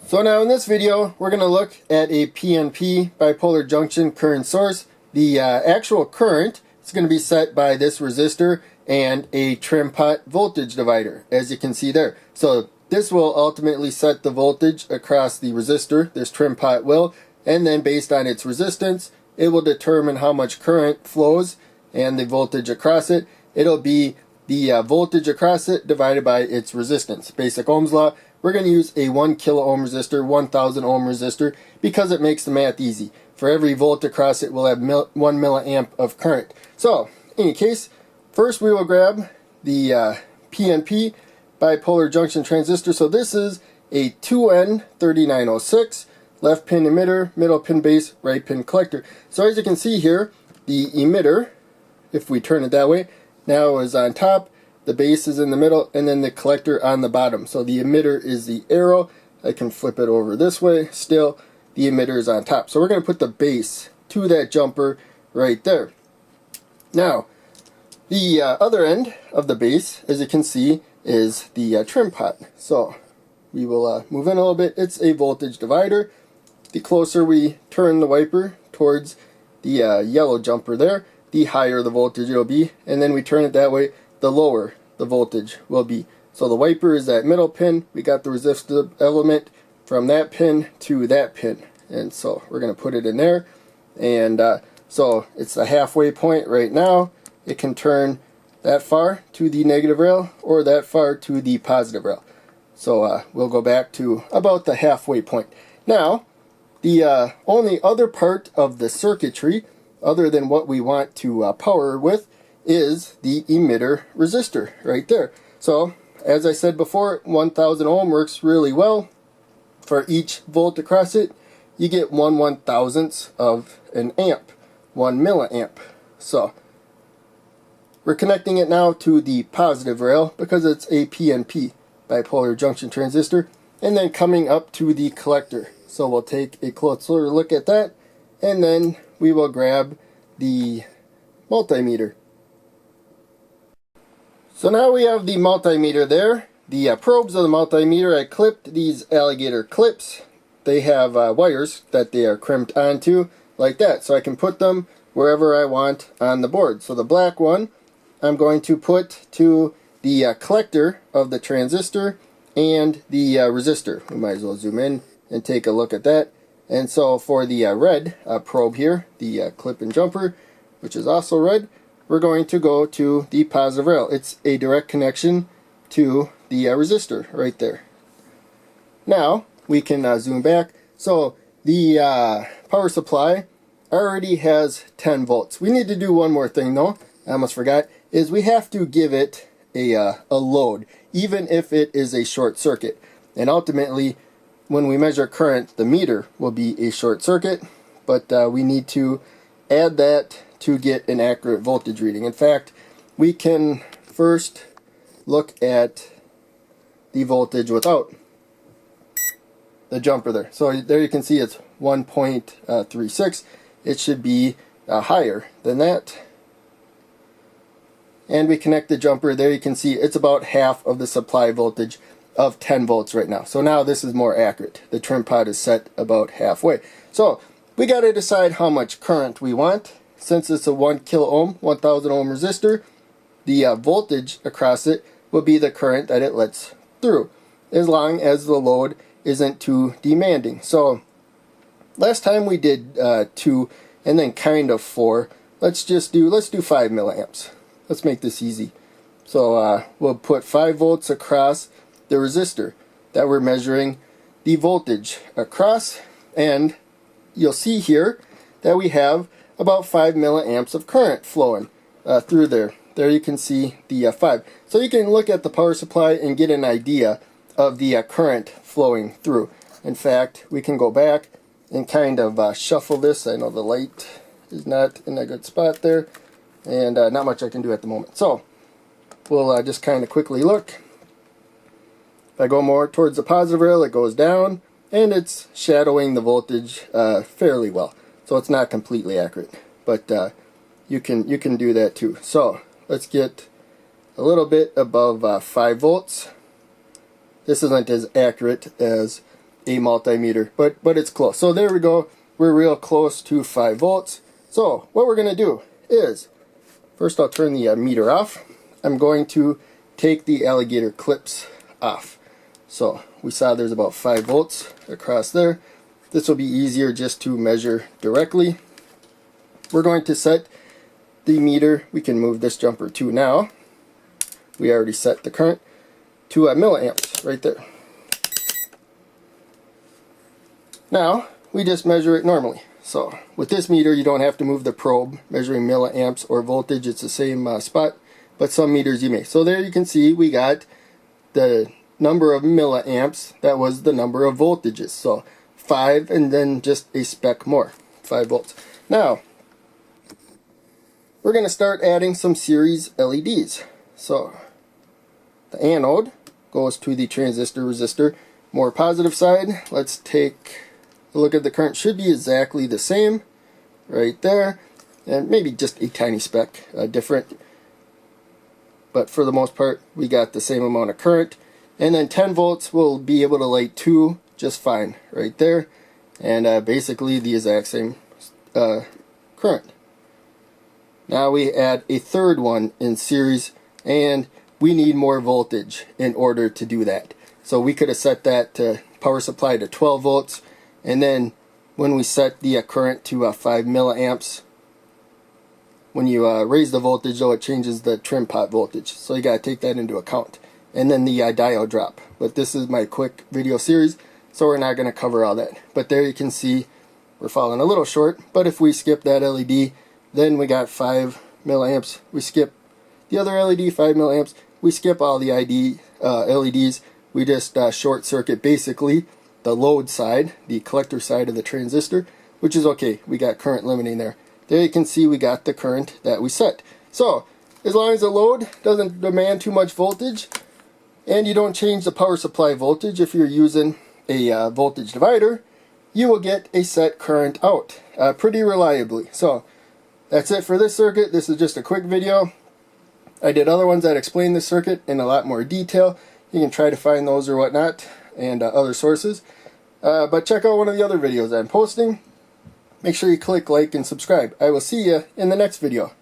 So now in this video, we're going to look at a PNP bipolar junction current source. The actual current is going to be set by this resistor and a trimpot voltage divider, as you can see there. So this will ultimately set the voltage across the resistor, this trimpot will, and then based on its resistance, it will determine how much current flows and the voltage across it. It'll be the voltage across it divided by its resistance. Basic Ohm's law. We're going to use a 1 kilo ohm resistor, 1000 ohm resistor, because it makes the math easy. For every volt across it, we'll have 1 milliamp of current. So, in any case, first we will grab the PNP bipolar junction transistor. So this is a 2N3906, left pin emitter, middle pin base, right pin collector. So as you can see here, the emitter, if we turn it that way, now is on top. The base is in the middle, and then the collector on the bottom. So the emitter is the arrow. I can flip it over this way. Still, the emitter is on top. So we're going to put the base to that jumper right there. Now, the other end of the base, as you can see, is the trimpot. So we will move in a little bit. It's a voltage divider. The closer we turn the wiper towards the yellow jumper there, the higher the voltage it'll be. And then we turn it that way, the lower the voltage will be. So the wiper is that middle pin. We got the resistive element from that pin to that pin. And so we're going to put it in there. And so it's the halfway point right now. It can turn that far to the negative rail or that far to the positive rail. So we'll go back to about the halfway point. Now, the only other part of the circuitry, other than what we want to power with, is the emitter resistor right there. So as I said before, 1000 ohm works really well. For each volt across it, you get 1/1000th of an amp, 1 milliamp. So we're connecting it now to the positive rail because it's a PNP bipolar junction transistor, and then coming up to the collector. So we'll take a closer look at that, and then we will grab the multimeter. So now we have the multimeter there. The probes of the multimeter, I clipped these alligator clips. They have wires that they are crimped onto like that. So I can put them wherever I want on the board. So the black one I'm going to put to the collector of the transistor and the resistor. We might as well zoom in and take a look at that. And so for the red probe here, the clip and jumper, which is also red, we're going to go to the positive rail. It's a direct connection to the resistor right there. Now we can zoom back. So the power supply already has 10 volts. We need to do one more thing though, I almost forgot, is we have to give it a load, even if it is a short circuit. And ultimately, when we measure current, the meter will be a short circuit, but we need to add that to get an accurate voltage reading. In fact, we can first look at the voltage without the jumper there. So there you can see it's 1.36. It should be higher than that. And we connect the jumper. There you can see it's about half of the supply voltage of 10 volts right now. So now this is more accurate. The trimpot is set about halfway. So we got to decide how much current we want. Since it's a 1 kilo ohm, 1000 ohm resistor, the voltage across it will be the current that it lets through, as long as the load isn't too demanding. So last time we did 2 and then kind of 4. Let's do 5 milliamps. Let's make this easy. So we'll put 5 volts across the resistor that we're measuring the voltage across, and you'll see here that we have about 5 milliamps of current flowing through there. There you can see the 5. So you can look at the power supply and get an idea of the current flowing through. In fact, we can go back and kind of shuffle this. I know the light is not in a good spot there, and not much I can do at the moment. So we'll just kind of quickly look. If I go more towards the positive rail, it goes down, and it's shadowing the voltage fairly well. So it's not completely accurate, but you can do that too. So let's get a little bit above 5 volts. This isn't as accurate as a multimeter, but it's close. So there we go. We're real close to 5 volts. So what we're going to do is, first I'll turn the meter off. I'm going to take the alligator clips off. So we saw there's about 5 volts across there. This will be easier just to measure directly. We're going to set the meter, we can move this jumper to now. We already set the current to milliamps right there. Now we just measure it normally. So with this meter you don't have to move the probe measuring milliamps or voltage, it's the same spot, but some meters you may. So there you can see we got the number of milliamps, that was the number of voltages. So 5 and then just a speck more, 5 volts. Now we're going to start adding some series LEDs. So the anode goes to the transistor resistor. More positive side, let's take a look at the current. Should be exactly the same right there, and maybe just a tiny speck different, but for the most part we got the same amount of current. And then 10 volts will be able to light 2 just fine right there, and basically the exact same current. Now we add a third one in series, and we need more voltage in order to do that. So we could have set that to power supply to 12 volts, and then when we set the current to 5 milliamps, when you raise the voltage though, it changes the trim pot voltage. So you got to take that into account. And then the diode drop. But this is my quick video series, so we're not going to cover all that. But there you can see we're falling a little short, but if we skip that LED, then we got 5 milliamps. We skip the other LED, 5 milliamps. We skip all the LEDs. We just short circuit basically the load side, the collector side of the transistor, which is okay. We got current limiting there. There you can see we got the current that we set. So as long as the load doesn't demand too much voltage, and you don't change the power supply voltage if you're using a voltage divider, you will get a set current out pretty reliably. So that's it for this circuit. This is just a quick video. I did other ones that explain this circuit in a lot more detail. You can try to find those or whatnot, and other sources. But check out one of the other videos I'm posting. Make sure you click like and subscribe. I will see you in the next video.